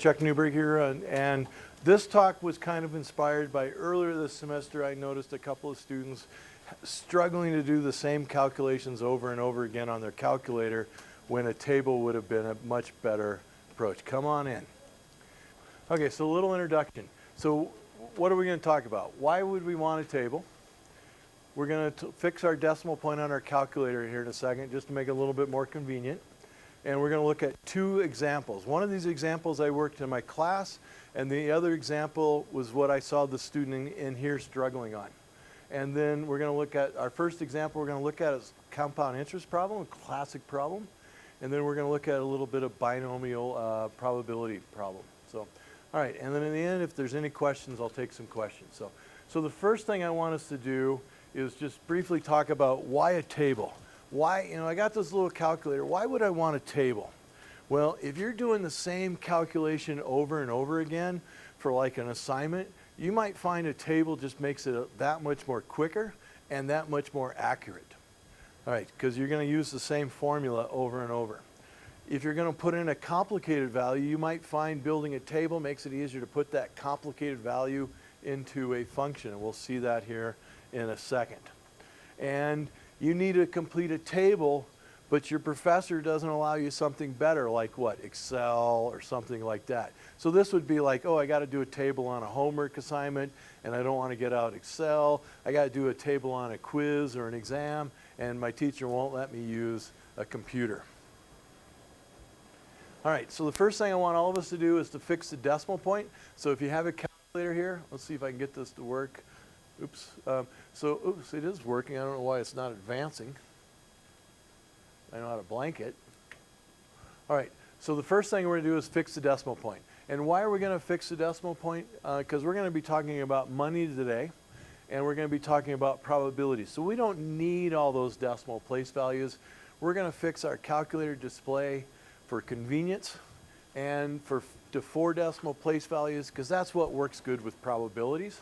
Chuck Newberg here, and this talk was kind of inspired by earlier this semester I noticed a couple of students struggling to do the same calculations over and over again on their calculator when a table would have been a much better approach. Come on in. Okay, so a little introduction. So what are we going to talk about? Why would we want a table? We're going to fix our decimal point on our calculator here in a second just to make it a little bit more convenient. And we're going to look at two examples. One of these examples I worked in my class, and the other example was what I saw the student in here struggling on. And then we're going to look at our first example we're going to look at is compound interest problem, a classic problem. And then we're going to look at a little bit of binomial probability problem. So, all right, and then in the end, if there's any questions, I'll take some questions. So the first thing I want us to do is just briefly talk about why a table. Why, I got this little calculator. Why would I want a table? Well, if you're doing the same calculation over and over again for like an assignment, you might find a table just makes it that much more quicker and that much more accurate. All right, because you're going to use the same formula over and over. If you're going to put in a complicated value, you might find building a table makes it easier to put that complicated value into a function. And we'll see that here in a second. And you need to complete a table, but your professor doesn't allow you something better like what? Excel or something like that. So this would be like, oh, I got to do a table on a homework assignment and I don't want to get out Excel. I got to do a table on a quiz or an exam and my teacher won't let me use a computer. All right, so the first thing I want all of us to do is to fix the decimal point. So if you have a calculator here, let's see if I can get this to work. Oops. Oops, it is working. I don't know why it's not advancing. I know how to blank it. All right, so the first thing we're going to do is fix the decimal point. And why are we going to fix the decimal point? Because we're going to be talking about money today, and we're going to be talking about probabilities. So we don't need all those decimal place values. We're going to fix our calculator display for convenience and to 4 decimal place values, because that's what works good with probabilities.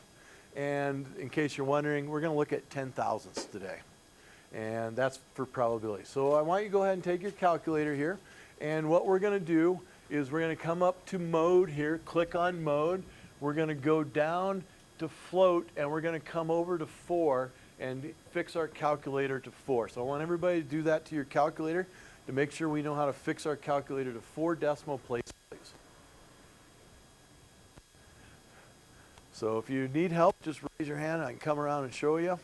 And in case you're wondering, we're going to look at 10,000ths today. And that's for probability. So I want you to go ahead and take your calculator here. And what we're going to do is we're going to come up to mode here, click on mode. We're going to go down to float, and we're going to come over to 4 and fix our calculator to 4. So I want everybody to do that to your calculator to make sure we know how to fix our calculator to 4 decimal place values. So if you need help, just raise your hand. I can come around and show you.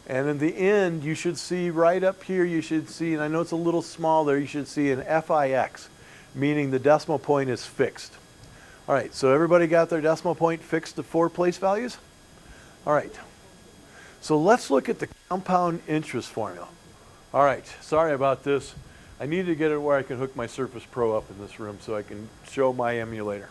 And in the end, you should see right up here, you should see, and I know it's a little small there, you should see an FIX, meaning the decimal point is fixed. All right, so everybody got their decimal point fixed to 4 place values? All right. So let's look at the compound interest formula. All right, sorry about this. I need to get it where I can hook my Surface Pro up in this room so I can show my emulator.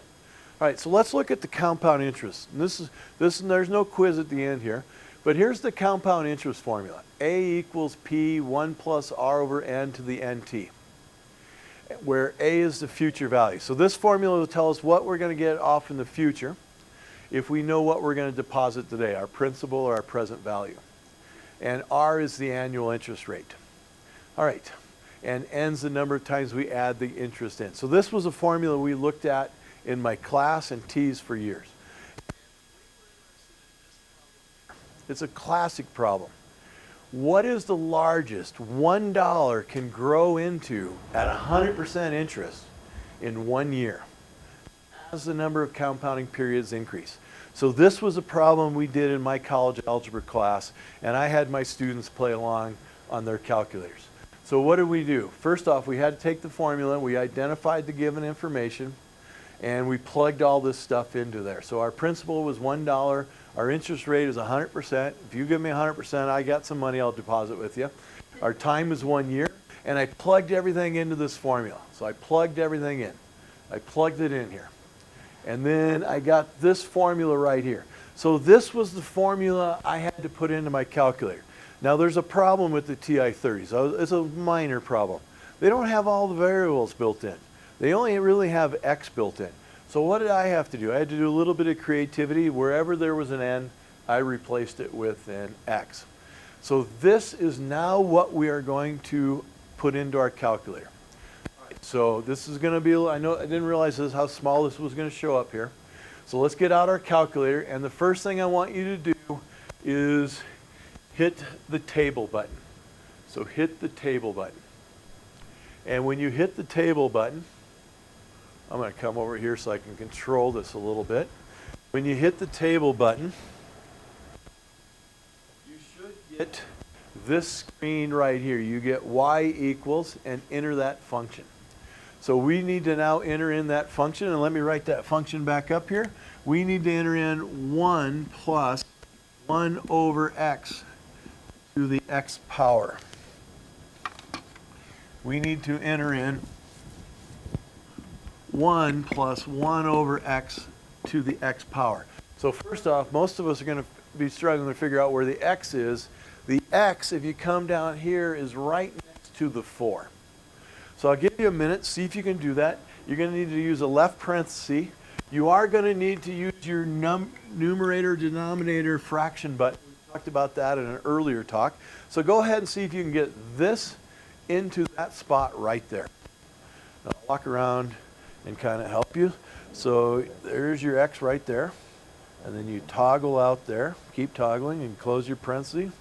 All right, so let's look at the compound interest. And there's no quiz at the end here, but here's the compound interest formula. A equals P 1 plus R over N to the NT, where A is the future value. So this formula will tell us what we're going to get off in the future if we know what we're going to deposit today, our principal or our present value. And R is the annual interest rate. All right. And N's the number of times we add the interest in. So this was a formula we looked at in my class and T's for years. It's a classic problem. What is the largest $1 can grow into at 100% interest in 1 year as the number of compounding periods increase? So this was a problem we did in my college algebra class, and I had my students play along on their calculators. So what did we do? First off, we had to take the formula, we identified the given information, and we plugged all this stuff into there. So our principal was $1, our interest rate is 100%. If you give me 100%, I got some money I'll deposit with you. Our time is 1 year, and I plugged everything into this formula. So I plugged everything in. I plugged it in here. And then I got this formula right here. So this was the formula I had to put into my calculator. Now there's a problem with the TI-130s. It's a minor problem. They don't have all the variables built in. They only really have X built in. So what did I have to do? I had to do a little bit of creativity. Wherever there was an N, I replaced it with an X. So this is now what we are going to put into our calculator. so this is going to be, I didn't realize this, how small this was going to show up here. So let's get out our calculator, and the first thing I want you to do is hit the table button. So hit the table button. And when you hit the table button, I'm going to come over here so I can control this a little bit. When you hit the table button, you should get this screen right here. You get y equals and enter that function. So we need to now enter in that function, and let me write that function back up here. We need to enter in 1 plus 1 over x to the x power. We need to enter in 1 plus 1 over x to the x power. So first off, most of us are going to be struggling to figure out where the x is. The x, if you come down here, is right next to the 4. So I'll give you a minute, see if you can do that. You're going to need to use a left parenthesis. You are going to need to use your numerator, denominator, fraction button. We talked about that in an earlier talk. So go ahead and see if you can get this into that spot right there. I'll walk around and kind of help you. So there's your x right there. And then you toggle out there. Keep toggling and close your parenthesis.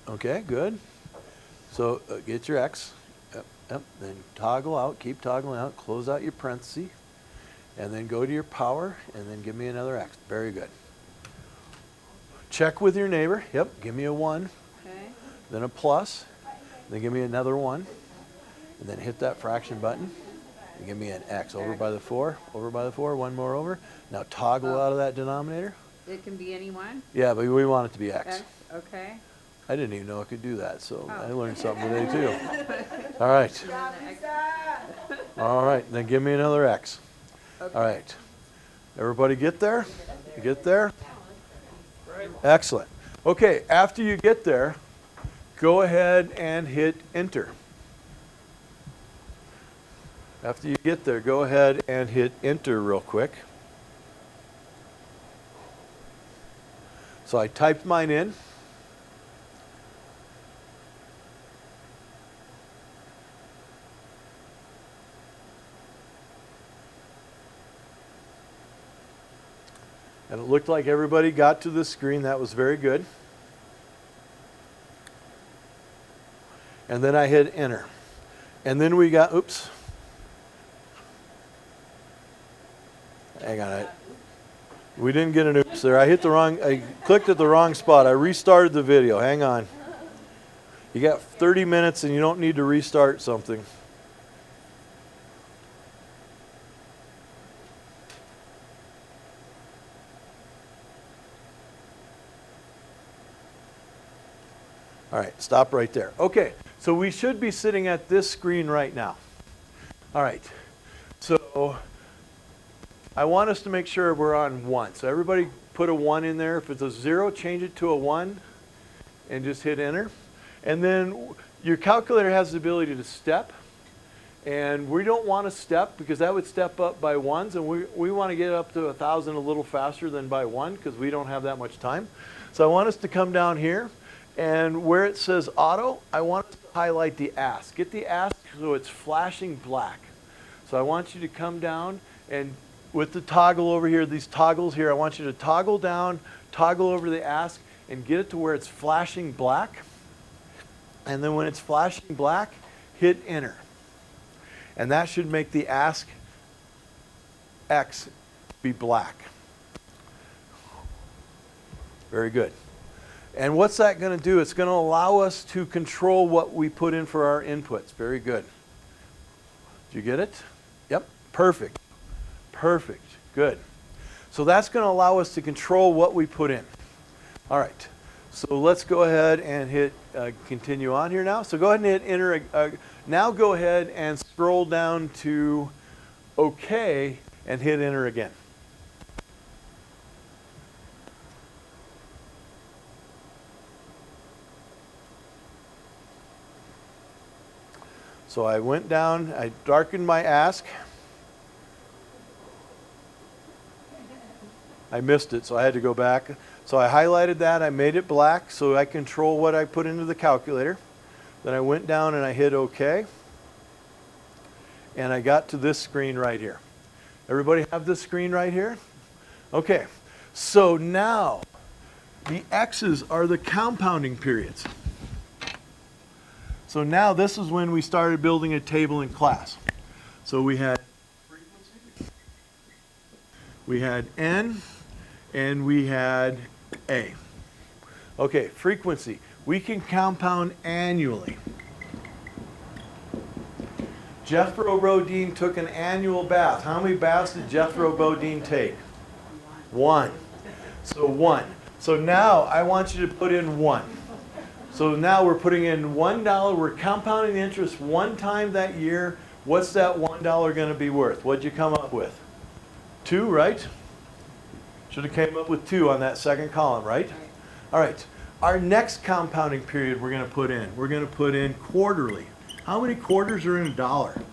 Okay, good. So get your x. Yep, yep. Then toggle out. Keep toggling out. Close out your parenthesis. And then go to your power. And then give me another x. Very good. Check with your neighbor. Yep, give me a 1. Okay. Then a plus. Then give me another 1. And then hit that fraction button. And give me an x. Over by the 4. Over by the 4. One more over. Now toggle out of that denominator. It can be any one? Yeah, but we want it to be x. Okay. I didn't even know I could do that, so I learned something today too. All right. All right, then give me another x. Okay. All right. Everybody get there? You get there? Excellent. Okay, after you get there, go ahead and hit enter. After you get there, go ahead and hit enter real quick. So I typed mine in. And it looked like everybody got to the screen. That was very good. And then I hit enter. And then we got, oops. Hang on. We didn't get an oops there. I clicked at the wrong spot. I restarted the video. Hang on. You got 30 minutes and you don't need to restart something. All right, stop right there. Okay, so we should be sitting at this screen right now. All right, so I want us to make sure we're on 1. So everybody put a 1 in there. If it's a 0, change it to a 1 and just hit enter. And then your calculator has the ability to step. And we don't want to step because that would step up by 1s. And we want to get up to 1,000 a little faster than by 1 because we don't have that much time. So I want us to come down here. And where it says auto, I want to highlight the ask. Get the ask so it's flashing black. So I want you to come down and with the toggle over here, these toggles here, I want you to toggle down, toggle over the ask, and get it to where it's flashing black. And then when it's flashing black, hit enter. And that should make the ask X be black. Very good. And what's that going to do? It's going to allow us to control what we put in for our inputs. Very good. Did you get it? Yep. Perfect. Perfect. Good. So that's going to allow us to control what we put in. All right. So let's go ahead and hit continue on here now. So go ahead and hit enter. Now go ahead and scroll down to OK and hit enter again. So I went down, I darkened my ask. I missed it, so I had to go back. So I highlighted that, I made it black so I control what I put into the calculator. Then I went down and I hit OK. And I got to this screen right here. Everybody have this screen right here? Okay, so now the X's are the compounding periods. So now this is when we started building a table in class. So we had frequency, we had N, and we had A. Okay, frequency. We can compound annually. Jethro Bodine took an annual bath. How many baths did Jethro Bodine take? 1. So 1. So now I want you to put in 1. So now we're putting in $1. We're compounding the interest one time that year. What's that $1 going to be worth? What'd you come up with? 2, right? Should have came up with 2 on that second column, right? All right. Our next compounding period we're going to put in. We're going to put in quarterly. How many quarters are in $1?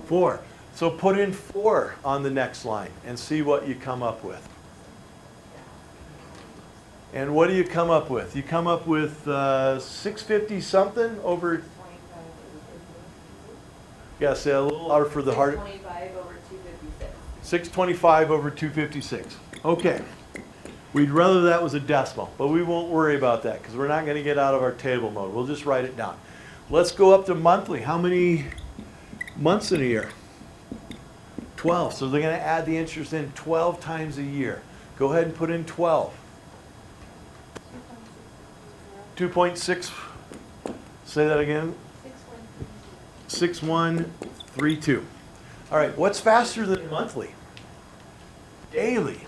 4. So put in 4 on the next line and see what you come up with. And what do you come up with? You come up with 650 something over. Yeah, say a little louder for the heart. 625 over 256. 625 over 256. Okay. We'd rather that was a decimal, but we won't worry about that because we're not going to get out of our table mode. We'll just write it down. Let's go up to monthly. How many months in a year? 12. So they're going to add the interest in 12 times a year. Go ahead and put in 12. 2.6. Say that again. 6132. All right. What's faster than monthly? Daily.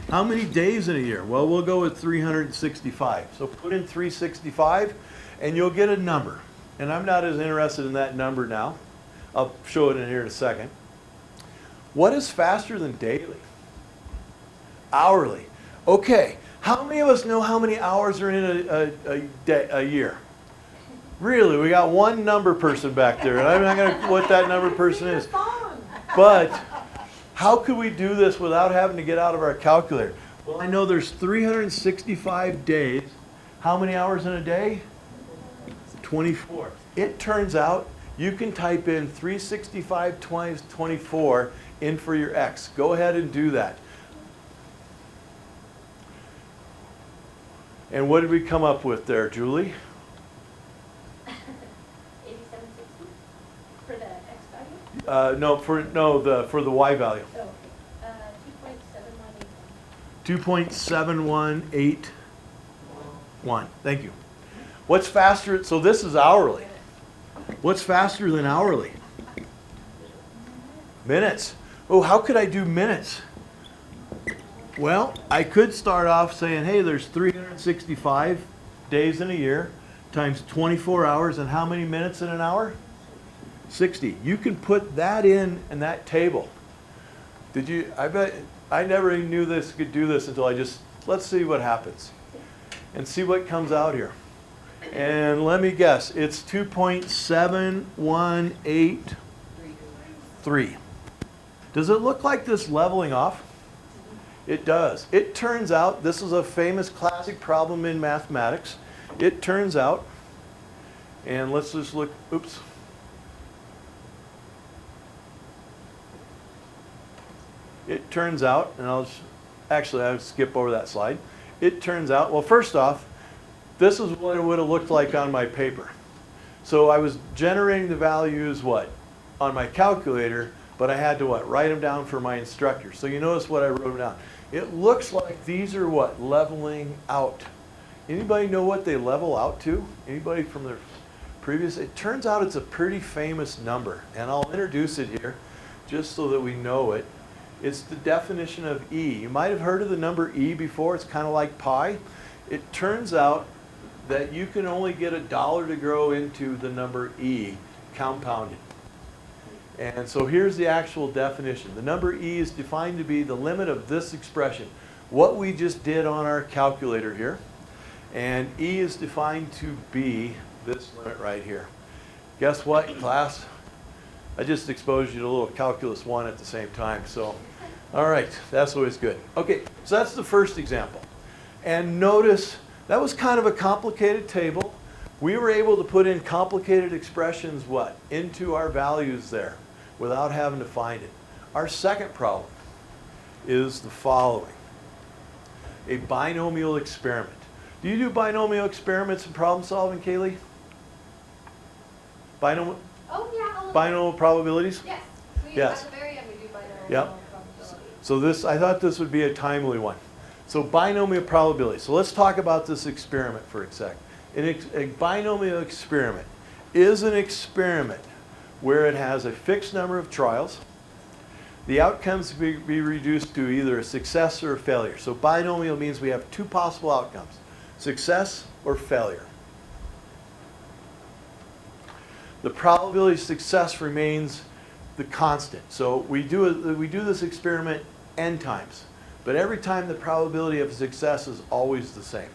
How many days in a year? Well, we'll go with 365. So put in 365 and you'll get a number. And I'm not as interested in that number now. I'll show it in here in a second. What is faster than daily? Hourly. Okay. How many of us know how many hours are in a year? Really, we got one number person back there, and I'm not going to what that number person is. But how could we do this without having to get out of our calculator? Well, I know there's 365 days. How many hours in a day? 24. It turns out you can type in 365 times 24 in for your X. Go ahead and do that. And what did we come up with there, Julie? 8760 for the X value? For the Y value. Oh, okay. 2.7181. 2.7181. Thank you. What's faster? So this is hourly. What's faster than hourly? Minutes. Oh, how could I do minutes? Well, I could start off saying, hey, there's 365 days in a year times 24 hours, and how many minutes in an hour? 60. You can put that in that table. Did you? I bet I never even knew this could do this until let's see what happens and see what comes out here. And let me guess, it's 2.7183. Does it look like this leveling off? It does. It turns out, this is a famous classic problem in mathematics. It turns out, and let's just look, oops. It turns out, and I'll skip over that slide. It turns out, well, first off, this is what it would have looked like on my paper. So I was generating the values, on my calculator, but I had to write them down for my instructor. So you notice what I wrote down. It looks like these are leveling out. Anybody know what they level out to? Anybody from their previous? It turns out it's a pretty famous number, and I'll introduce it here just so that we know it. It's the definition of E. You might have heard of the number E before. It's kind of like pi. It turns out that you can only get $1 to grow into the number E compounded. And so here's the actual definition. The number E is defined to be the limit of this expression, what we just did on our calculator here. And E is defined to be this limit right here. Guess what, class? I just exposed you to a little calculus 1 at the same time. So, all right, that's always good. Okay, So that's the first example. And notice that was kind of a complicated table. We were able to put in complicated expressions, what? Into our values there without having to find it. Our second problem is the following. A binomial experiment. Do you do binomial experiments in problem solving, Kaylee? Binomial Oh, yeah. I'll- binomial probabilities? Yes. We, Yes. At the very end, we do binomial Yep. probability. So this, I thought this would be a timely one. So binomial probability. So let's talk about this experiment for a sec. A binomial experiment is an experiment where it has a fixed number of trials. The outcomes be reduced to either a success or a failure. So binomial means we have two possible outcomes, success or failure. The probability of success remains the constant. So we do this experiment n times, but every time the probability of success is always the same.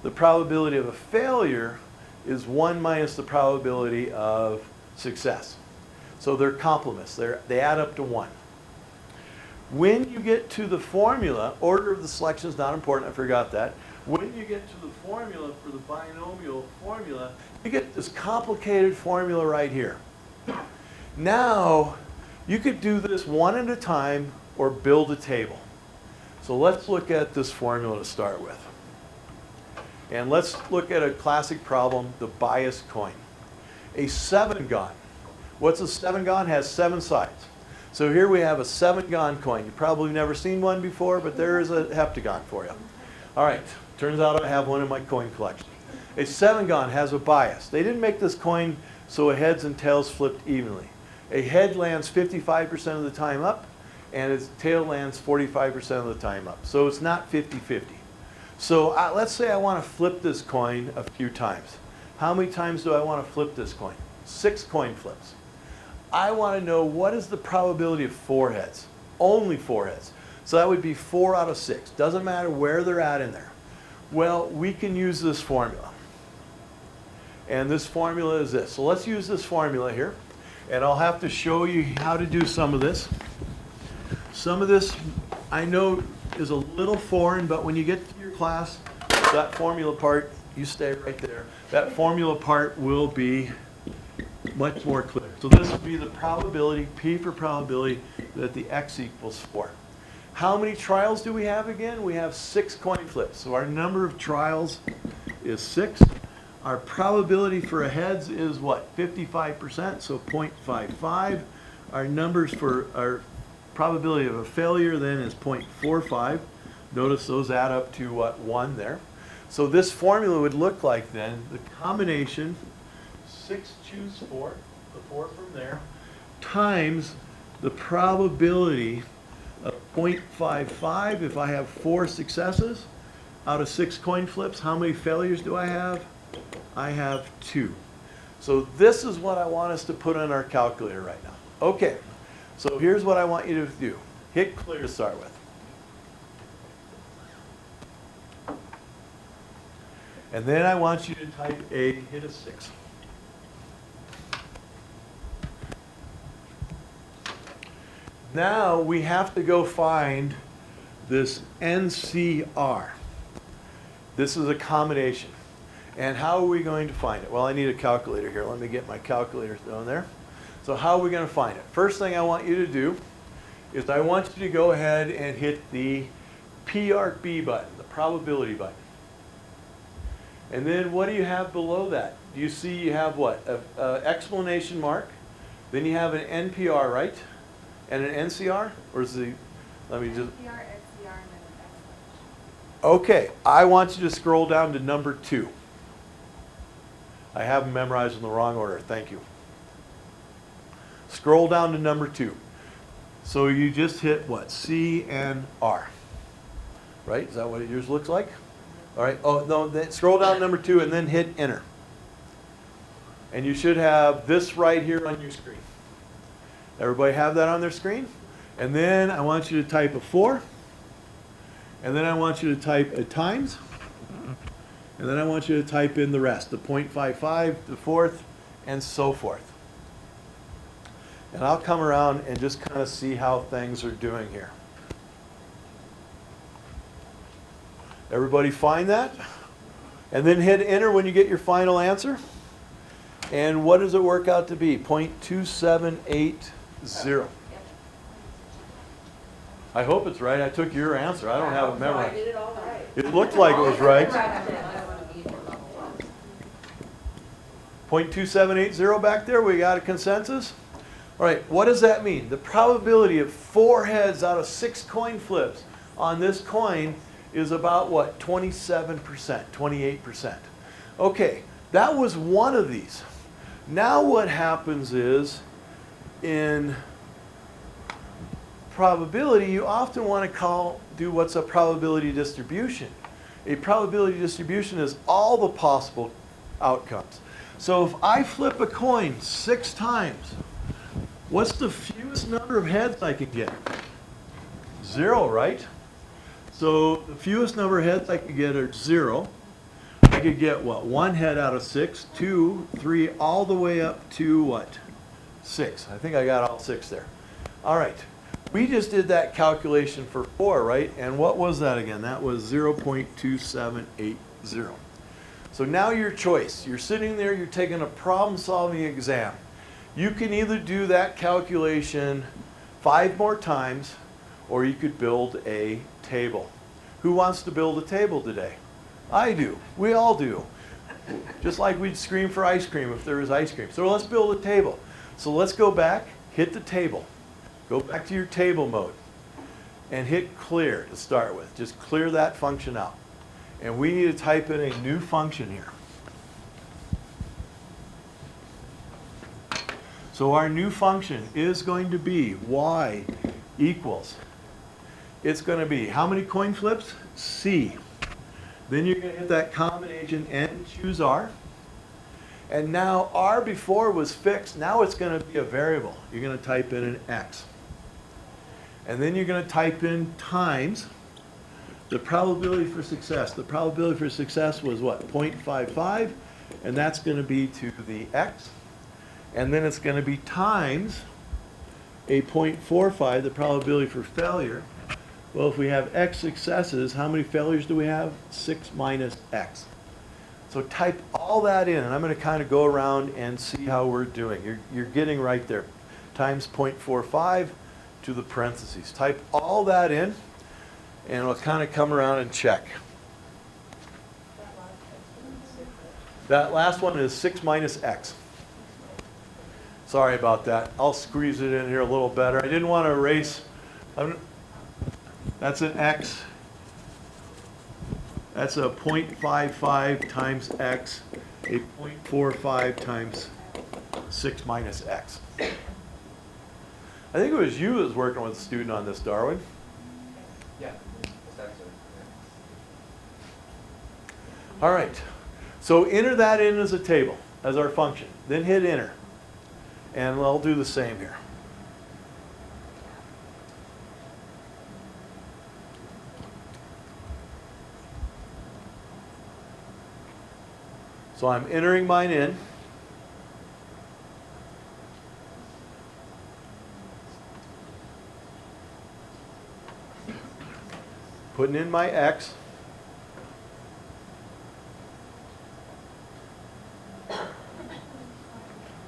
The probability of a failure is 1 minus the probability of success. So they're complements. They add up to 1. When you get to the formula, order of the selection is not important, I forgot that. When you get to the formula for the binomial formula, you get this complicated formula right here. Now, you could do this one at a time or build a table. So let's look at this formula to start with. And let's look at a classic problem, the biased coin. A 7-gon. What's a 7-gon? Has 7 sides. So here we have a 7-gon coin. You've probably never seen one before, but there is a heptagon for you. All right, turns out I have one in my coin collection. A 7-gon has a bias. They didn't make this coin so a heads and tails flipped evenly. A head lands 55% of the time up, and its tail lands 45% of the time up. So it's not 50-50. So let's say I want to flip this coin a few times. How many times do I want to flip this coin? 6 coin flips. I want to know what is the probability of 4 heads. Only 4 heads. So that would be 4 out of 6. Doesn't matter where they're at in there. Well, we can use this formula. And this formula is this. So let's use this formula here. And I'll have to show you how to do some of this. Some of this I know is a little foreign, but when you get to your class, that formula part, you stay right there. That formula part will be much more clear. So this would be the probability, P for probability, that the x equals 4. How many trials do we have again? We have 6 coin flips. So our number of trials is 6. Our probability for a heads is what? 55%, so 0.55. Our numbers for our probability of a failure then is 0.45. Notice those add up to what? 1 there. So this formula would look like then the combination 6 choose 4, the 4 from there, times the probability of 0.55 if I have 4 successes out of 6 coin flips. How many failures do I have? I have 2. So this is what I want us to put on our calculator right now. Okay, so here's what I want you to do. Hit clear to start with. And then I want you to type a hit a 6. Now we have to go find this NCR. This is a combination. And how are we going to find it? Well, I need a calculator here. Let me get my calculator down there. So how are we going to find it? First thing I want you to do is I want you to go ahead and hit the PRB button, the probability button. And then what do you have below that? Do you see you have what? An exclamation mark. Then you have an NPR, right? And an NCR? Or is the, let me just. NPR, SCR, and then an exclamation. Okay, I want you to scroll down to number 2. I have them memorized in the wrong order. Thank you. Scroll down to number 2. So you just hit what? C and R. Right? Is that what yours looks like? All right. Oh, no, then scroll down to number 2 and then hit enter. And you should have this right here on your screen. Everybody have that on their screen? And then I want you to type a 4. And then I want you to type a times. And then I want you to type in the rest, the 0.55, the 4th, and so forth. And I'll come around and just kind of see how things are doing here. Everybody find that? And then hit enter when you get your final answer. And what does it work out to be? 0.2780. I hope it's right. I took your answer. I don't have it memorized. did it all right. It looked like it was right. I don't want to be in your level one. 0.2780 back there. We got a consensus? All right, what does that mean? The probability of 4 heads out of 6 coin flips on this coin is about what? 27%, 28%. Okay, that was one of these. Now what happens is, in probability, you often want to do what's a probability distribution. A probability distribution is all the possible outcomes. So if I flip a coin 6 times, what's the fewest number of heads I can get? 0, right? So the fewest number of heads I could get are 0. I could get what? 1 head out of 6, 2, 3, all the way up to what? 6. I think I got all 6 there. All right. We just did that calculation for 4, right? And what was that again? That was 0.2780. So now your choice. You're sitting there, you're taking a problem-solving exam. You can either do that calculation 5 more times, or you could build a table. Who wants to build a table today? I do. We all do. Just like we'd scream for ice cream if there was ice cream. So let's build a table. So let's go back, hit the table. Go back to your table mode and hit clear to start with. Just clear that function out. And we need to type in a new function here. So our new function is going to be y equals, it's going to be how many coin flips? C. Then you're going to hit that combination and choose R. And now R before was fixed. Now it's going to be a variable. You're going to type in an X. And then you're going to type in times the probability for success. The probability for success was what? 0.55. And that's going to be to the X. And then it's going to be times a 0.45, the probability for failure. Well, if we have X successes, how many failures do we have? 6 minus X. So type all that in, and I'm going to kind of go around and see how we're doing. You're getting right there. Times 0.45 to the parentheses. Type all that in, and it'll kind of come around and check. That last one is 6 minus X. Sorry about that. I'll squeeze it in here a little better. I didn't want to erase. That's an X. That's a 0.55 times X, a 0.45 times 6 minus X. I think it was you that was working with a student on this, Darwin. Yeah, that's actually. All right. So enter that in as a table, as our function. Then hit enter. And I'll do the same here. So I'm entering mine in. Putting in my X.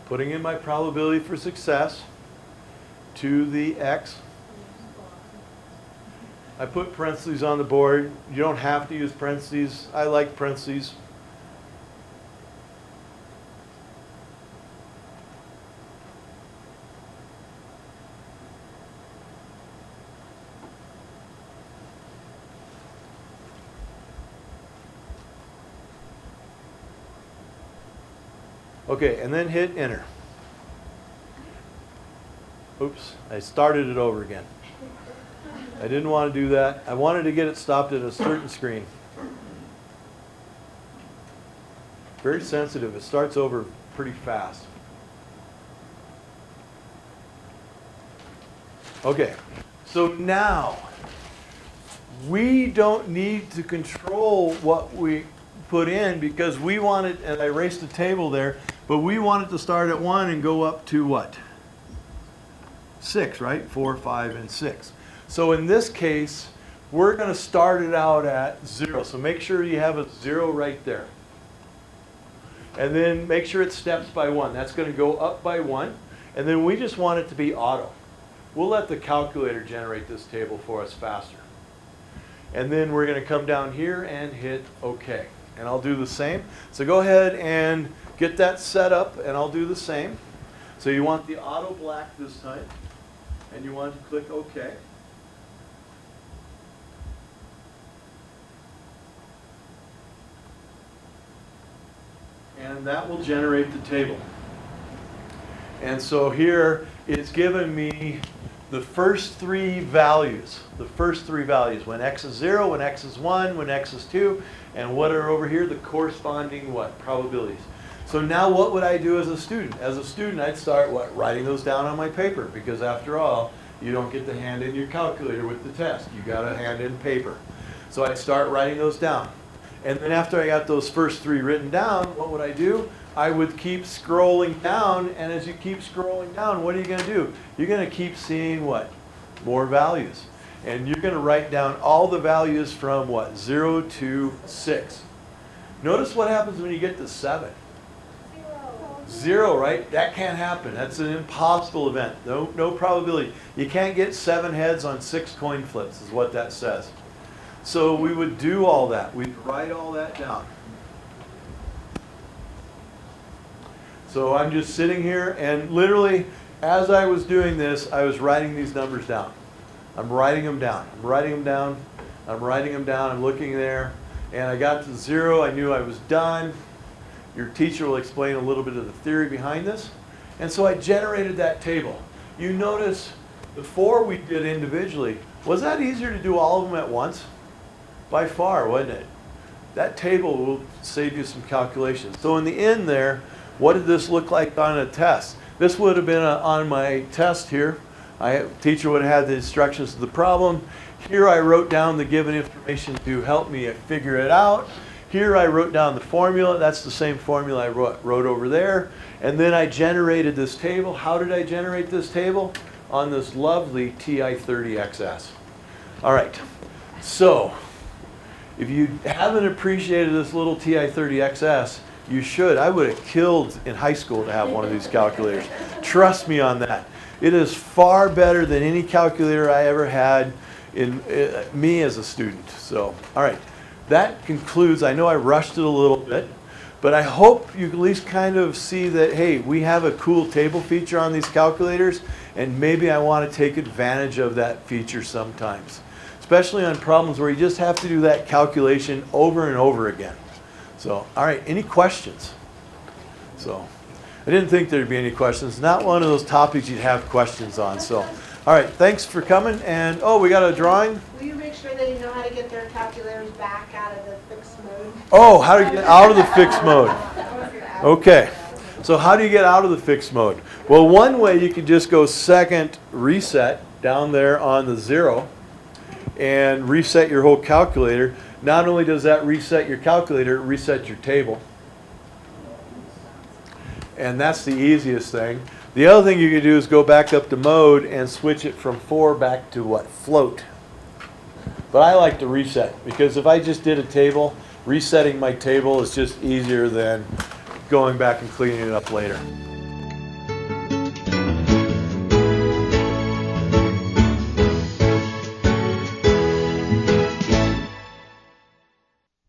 Putting in my probability for success to the X. I put parentheses on the board. You don't have to use parentheses. I like parentheses. Okay, and then hit enter. Oops, I started it over again. I didn't want to do that. I wanted to get it stopped at a certain screen. Very sensitive. It starts over pretty fast. Okay, so now we don't need to control what we put in because we want it, and I erased the table there, but we want it to start at 1 and go up to what? 6, right? 4, 5, and 6. So in this case, we're going to start it out at 0. So make sure you have a 0 right there. And then make sure it steps by 1. That's going to go up by 1. And then we just want it to be auto. We'll let the calculator generate this table for us faster. And then we're going to come down here and hit OK. And I'll do the same. So go ahead and get that set up, and I'll do the same. So you want the auto black this time, and you want to click OK. And that will generate the table. And so here it's given me the first three values. The first three values. When x is 0, when x is 1, when x is 2, and what are over here? The corresponding what? Probabilities. So now what would I do as a student? As a student, I'd start what? Writing those down on my paper, because after all, you don't get to hand in your calculator with the test. You got to hand in paper. So I'd start writing those down. And then after I got those first three written down, what would I do? I would keep scrolling down, and as you keep scrolling down, what are you going to do? You're going to keep seeing what? More values. And you're going to write down all the values from what? 0 to 6. Notice what happens when you get to 7. 0, right? That can't happen. That's an impossible event. No probability. You can't get 7 heads on 6 coin flips is what that says. So we would do all that. We'd write all that down. So I'm just sitting here, and literally, as I was doing this, I was writing these numbers down. I'm writing them down. I'm writing them down. I'm writing them down. I'm looking there. And I got to 0. I knew I was done. Your teacher will explain a little bit of the theory behind this. And so I generated that table. You notice before we did individually, was that easier to do all of them at once? By far, wasn't it? That table will save you some calculations. So in the end there, what did this look like on a test? This would have been on my test here. Teacher would have had the instructions to the problem. Here I wrote down the given information to help me figure it out. Here I wrote down the formula. That's the same formula I wrote over there. And then I generated this table. How did I generate this table? On this lovely TI-130XS. All right. So if you haven't appreciated this little TI-130XS, you should. I would have killed in high school to have one of these calculators. Trust me on that. It is far better than any calculator I ever had in me as a student. So, all right. That concludes. I know I rushed it a little bit, but I hope you at least kind of see that, hey, we have a cool table feature on these calculators, and maybe I want to take advantage of that feature sometimes, especially on problems where you just have to do that calculation over and over again. So, all right, any questions? So, I didn't think there'd be any questions. Not one of those topics you'd have questions on. So, all right, thanks for coming. And, oh, we got a drawing? Will you make sure that you know how to get their calculators back out of the fixed mode? Oh, how to get out of the fixed mode. Okay, so how do you get out of the fixed mode? Well, one way you could just go second reset down there on the 0 and reset your whole calculator. Not only does that reset your calculator, it resets your table. And that's the easiest thing. The other thing you can do is go back up to mode and switch it from 4 back to what? Float. But I like to reset, because if I just did a table, resetting my table is just easier than going back and cleaning it up later.